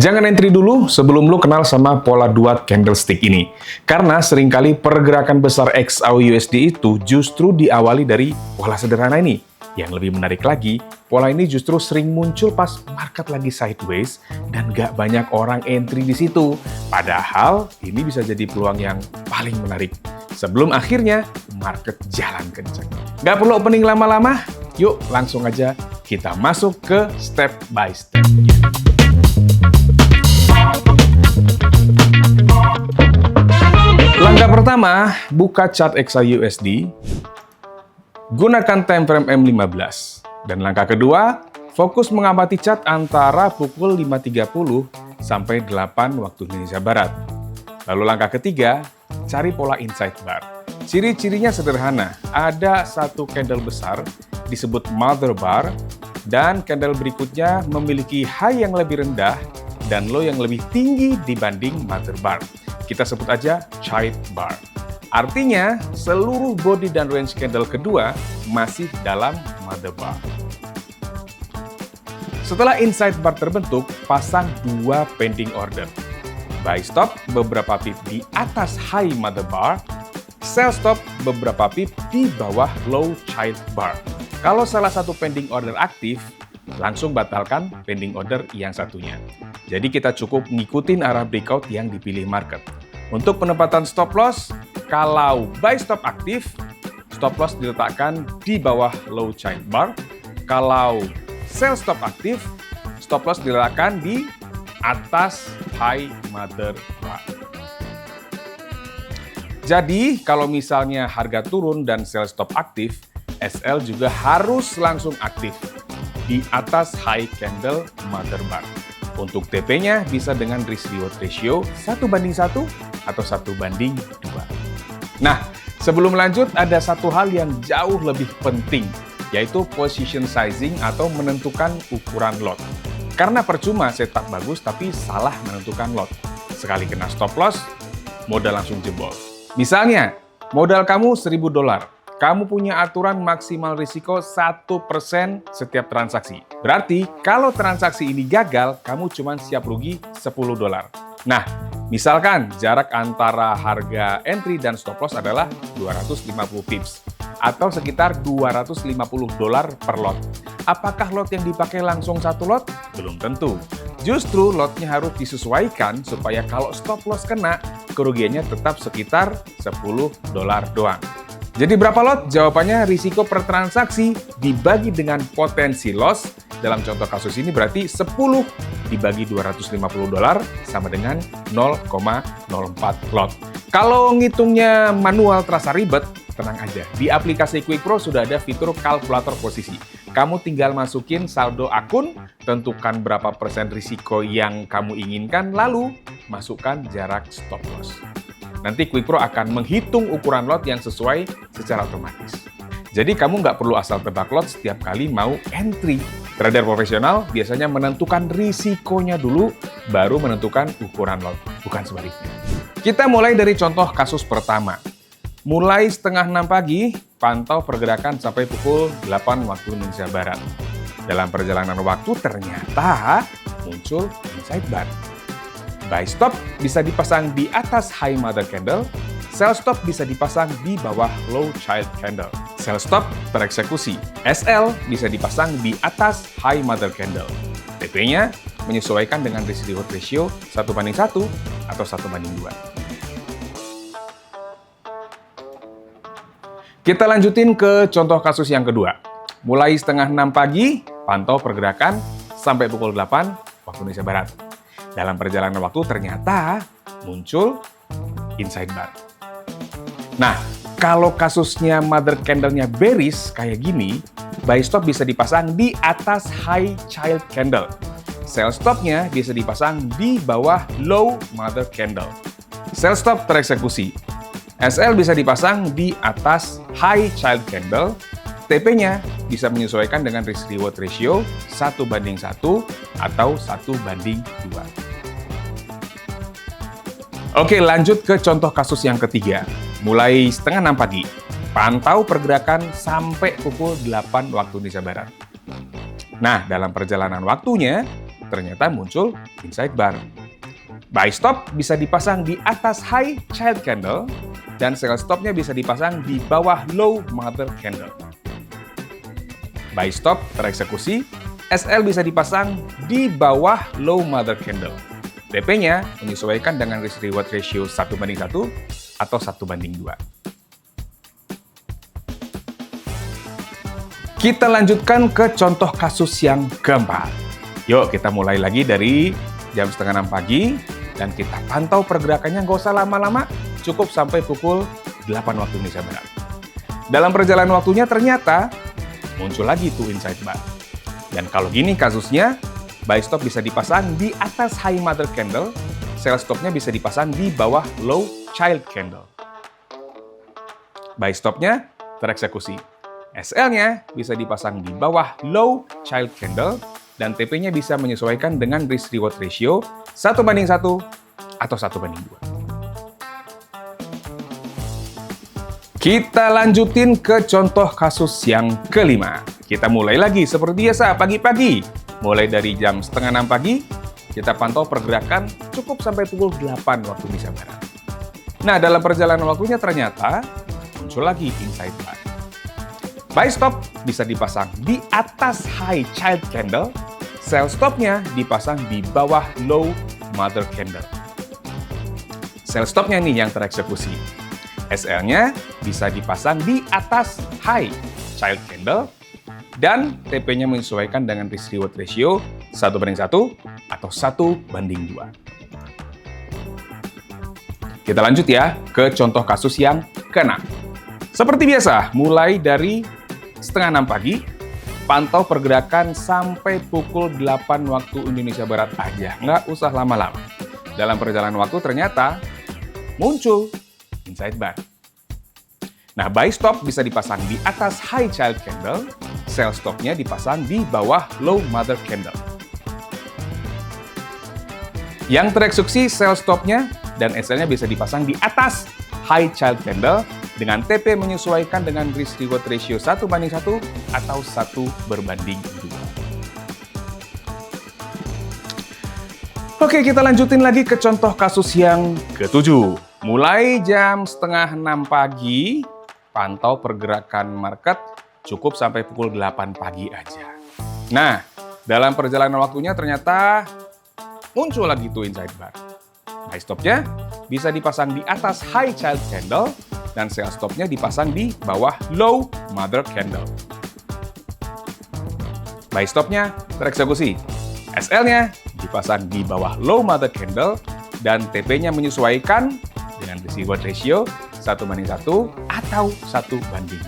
Jangan entry dulu sebelum lu kenal sama pola dua candlestick ini. Karena seringkali pergerakan besar XAUUSD itu justru diawali dari pola sederhana ini. Yang lebih menarik lagi, pola ini justru sering muncul pas market lagi sideways dan gak banyak orang entry di situ. Padahal ini bisa jadi peluang yang paling menarik. Sebelum akhirnya market jalan kencang. Gak perlu opening lama-lama, yuk langsung aja kita masuk ke step by step-nya. Langkah pertama, buka chart XAUUSD, gunakan time frame M15. Dan langkah kedua, fokus mengamati chart antara pukul 5.30 sampai 8 waktu Indonesia Barat. Lalu langkah ketiga, cari pola inside bar. Ciri-cirinya sederhana, ada satu candle besar disebut mother bar, dan candle berikutnya memiliki high yang lebih rendah dan low yang lebih tinggi dibanding mother bar. Kita sebut aja child bar. Artinya, seluruh body dan range candle kedua masih dalam mother bar. Setelah inside bar terbentuk, pasang dua pending order. Buy stop beberapa pip di atas high mother bar, sell stop beberapa pip di bawah low child bar. Kalau salah satu pending order aktif, langsung batalkan pending order yang satunya. Jadi kita cukup ngikutin arah breakout yang dipilih market. Untuk penempatan stop loss, kalau buy stop aktif, stop loss diletakkan di bawah low child bar. Kalau sell stop aktif, stop loss diletakkan di atas high mother bar. Jadi, kalau misalnya harga turun dan sell stop aktif, SL juga harus langsung aktif di atas high candle mother bar. Untuk TP-nya bisa dengan risk-reward ratio 1:1 atau 1:2. Nah, sebelum lanjut ada satu hal yang jauh lebih penting, yaitu position sizing atau menentukan ukuran lot. Karena percuma setup bagus tapi salah menentukan lot. Sekali kena stop loss, modal langsung jebol. Misalnya, modal kamu $1.000. Kamu punya aturan maksimal risiko 1% setiap transaksi. Berarti, kalau transaksi ini gagal, kamu cuma siap rugi $10. Nah, misalkan jarak antara harga entry dan stop loss adalah 250 pips, atau sekitar $250 per lot. Apakah lot yang dipakai langsung satu lot? Belum tentu. Justru lotnya harus disesuaikan supaya kalau stop loss kena, kerugiannya tetap sekitar $10 doang. Jadi berapa lot? Jawabannya risiko per transaksi dibagi dengan potensi loss. Dalam contoh kasus ini berarti 10 dibagi $250 sama dengan 0,04 lot. Kalau ngitungnya manual terasa ribet, tenang aja. Di aplikasi QuickPro sudah ada fitur kalkulator posisi. Kamu tinggal masukin saldo akun, tentukan berapa persen risiko yang kamu inginkan, lalu masukkan jarak stop loss. Nanti QuickPro akan menghitung ukuran lot yang sesuai secara otomatis. Jadi kamu nggak perlu asal tebak lot setiap kali mau entry. Trader profesional biasanya menentukan risikonya dulu, baru menentukan ukuran lot, bukan sebaliknya. Kita mulai dari contoh kasus pertama. Mulai setengah 6 pagi, pantau pergerakan sampai pukul 8 waktu Indonesia Barat. Dalam perjalanan waktu ternyata muncul inside bar. Buy stop bisa dipasang di atas high mother candle, sell stop bisa dipasang di bawah low child candle. Sell stop tereksekusi. SL bisa dipasang di atas high mother candle. TP-nya menyesuaikan dengan risk-reward ratio 1:1 atau 1:2. Kita lanjutin ke contoh kasus yang kedua. Mulai setengah 6 pagi, pantau pergerakan sampai pukul 8 waktu Indonesia Barat. Dalam perjalanan waktu ternyata muncul inside bar. Nah, kalau kasusnya mother candle-nya bearish kayak gini, buy stop bisa dipasang di atas high child candle. Sell stop-nya bisa dipasang di bawah low mother candle. Sell stop tereksekusi. SL bisa dipasang di atas high child candle. TP-nya bisa menyesuaikan dengan risk-reward ratio 1:1 atau 1:2. Oke, lanjut ke contoh kasus yang ketiga. Mulai setengah 6 pagi, pantau pergerakan sampai pukul 8 waktu Indonesia Barat. Nah, dalam perjalanan waktunya, ternyata muncul inside bar. Buy stop bisa dipasang di atas high child candle dan sell stopnya bisa dipasang di bawah low mother candle. Buy stop tereksekusi, SL bisa dipasang di bawah low mother candle. TP-nya menyesuaikan dengan risk reward ratio 1:1 atau 1:2. Kita lanjutkan ke contoh kasus yang keempat. Yuk kita mulai lagi dari jam 5:30 pagi dan kita pantau pergerakannya nggak usah lama-lama, cukup sampai pukul 8 waktu Indonesia Barat. Dalam perjalanan waktunya ternyata muncul lagi tuh inside bar. Dan kalau gini kasusnya, buy stop bisa dipasang di atas high mother candle, sell stopnya bisa dipasang di bawah low child candle. Buy stopnya tereksekusi. SL-nya bisa dipasang di bawah low child candle dan TP-nya bisa menyesuaikan dengan risk reward ratio 1:1 atau 1:2. Kita lanjutin ke contoh kasus yang kelima. Kita mulai lagi seperti biasa pagi-pagi. Mulai dari jam 5:30 pagi, kita pantau pergerakan cukup sampai pukul 8 waktu Indonesia Barat. Nah, dalam perjalanan waktunya ternyata muncul lagi inside bar. Buy stop bisa dipasang di atas high child candle, sell stopnya dipasang di bawah low mother candle. Sell stopnya nih yang tereksekusi. SL-nya bisa dipasang di atas high child candle dan TP-nya menyesuaikan dengan risk reward ratio 1:1 atau 1:2. Kita lanjut ya ke contoh kasus yang keenam. Seperti biasa, mulai dari 5:30 pagi, pantau pergerakan sampai pukul 8 waktu Indonesia Barat aja, nggak usah lama-lama. Dalam perjalanan waktu ternyata muncul inside bar. Nah, buy stop bisa dipasang di atas high child candle, sell stopnya dipasang di bawah low mother candle. Yang tereksekusi sell stopnya dan SL-nya bisa dipasang di atas high child candle dengan TP menyesuaikan dengan risk reward ratio 1:1 atau 1:2. Oke, kita lanjutin lagi ke contoh kasus yang ketujuh. Mulai jam 5:30 pagi, pantau pergerakan market cukup sampai pukul 8 pagi aja. Nah, dalam perjalanan waktunya ternyata muncul lagi tuh inside bar. Buy stopnya bisa dipasang di atas high child candle dan sell stopnya dipasang di bawah low mother candle. Buy stopnya tereksekusi. SL-nya dipasang di bawah low mother candle dan TP-nya menyesuaikan dengan risk reward ratio 1:1 atau 1:2.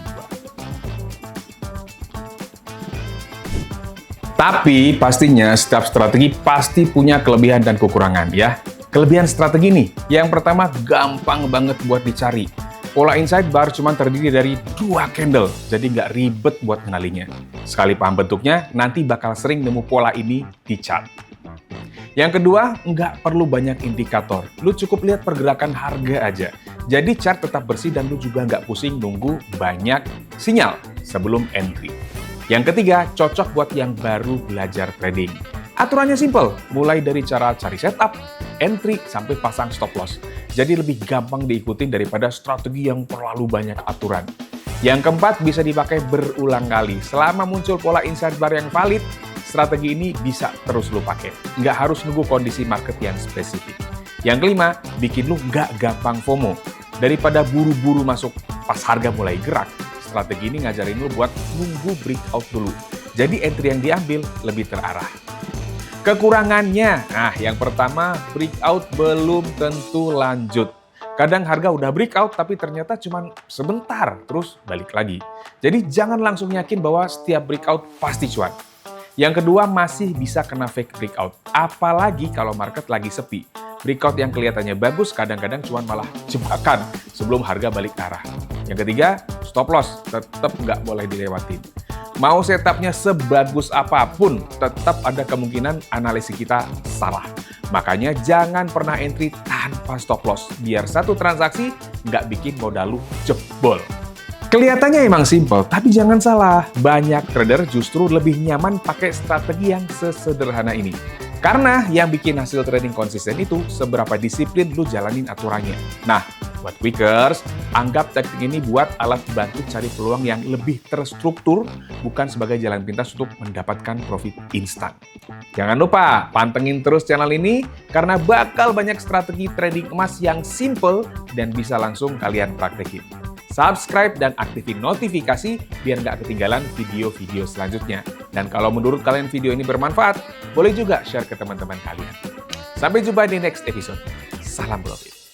Tapi pastinya setiap strategi pasti punya kelebihan dan kekurangan ya. Kelebihan strategi nih, yang pertama gampang banget buat dicari. Pola inside bar cuma terdiri dari 2 candle, jadi nggak ribet buat kenalinya. Sekali paham bentuknya, nanti bakal sering nemu pola ini di chart. Yang kedua, nggak perlu banyak indikator. Lu cukup lihat pergerakan harga aja. Jadi chart tetap bersih dan lu juga nggak pusing nunggu banyak sinyal sebelum entry. Yang ketiga, cocok buat yang baru belajar trading. Aturannya simple, mulai dari cara cari setup, entry, sampai pasang stop loss. Jadi lebih gampang diikutin daripada strategi yang terlalu banyak aturan. Yang keempat, bisa dipakai berulang kali. Selama muncul pola inside bar yang valid, strategi ini bisa terus lu pakai. Nggak harus nunggu kondisi market yang spesifik. Yang kelima, bikin lu nggak gampang FOMO. Daripada buru-buru masuk pas harga mulai gerak, strategi ini ngajarin lu buat nunggu breakout dulu. Jadi entry yang diambil lebih terarah. Kekurangannya, nah yang pertama, breakout belum tentu lanjut. Kadang harga udah breakout tapi ternyata cuma sebentar, terus balik lagi. Jadi jangan langsung yakin bahwa setiap breakout pasti cuan. Yang kedua, masih bisa kena fake breakout. Apalagi kalau market lagi sepi. Breakout yang kelihatannya bagus kadang-kadang cuan malah jebakan sebelum harga balik arah. Yang ketiga, stop loss tetap nggak boleh dilewatin. Mau setupnya sebagus apapun, tetap ada kemungkinan analisis kita salah. Makanya jangan pernah entry tanpa stop loss, biar satu transaksi nggak bikin modal lu jebol. Kelihatannya emang simple, tapi jangan salah. Banyak trader justru lebih nyaman pakai strategi yang sesederhana ini. Karena yang bikin hasil trading konsisten itu seberapa disiplin lu jalanin aturannya. Nah, buat Quickers, anggap teknik ini buat alat bantu cari peluang yang lebih terstruktur, bukan sebagai jalan pintas untuk mendapatkan profit instan. Jangan lupa, pantengin terus channel ini, karena bakal banyak strategi trading emas yang simple dan bisa langsung kalian praktekin. Subscribe dan aktifin notifikasi biar nggak ketinggalan video-video selanjutnya. Dan kalau menurut kalian video ini bermanfaat, boleh juga share ke teman-teman kalian. Sampai jumpa di next episode. Salam profit.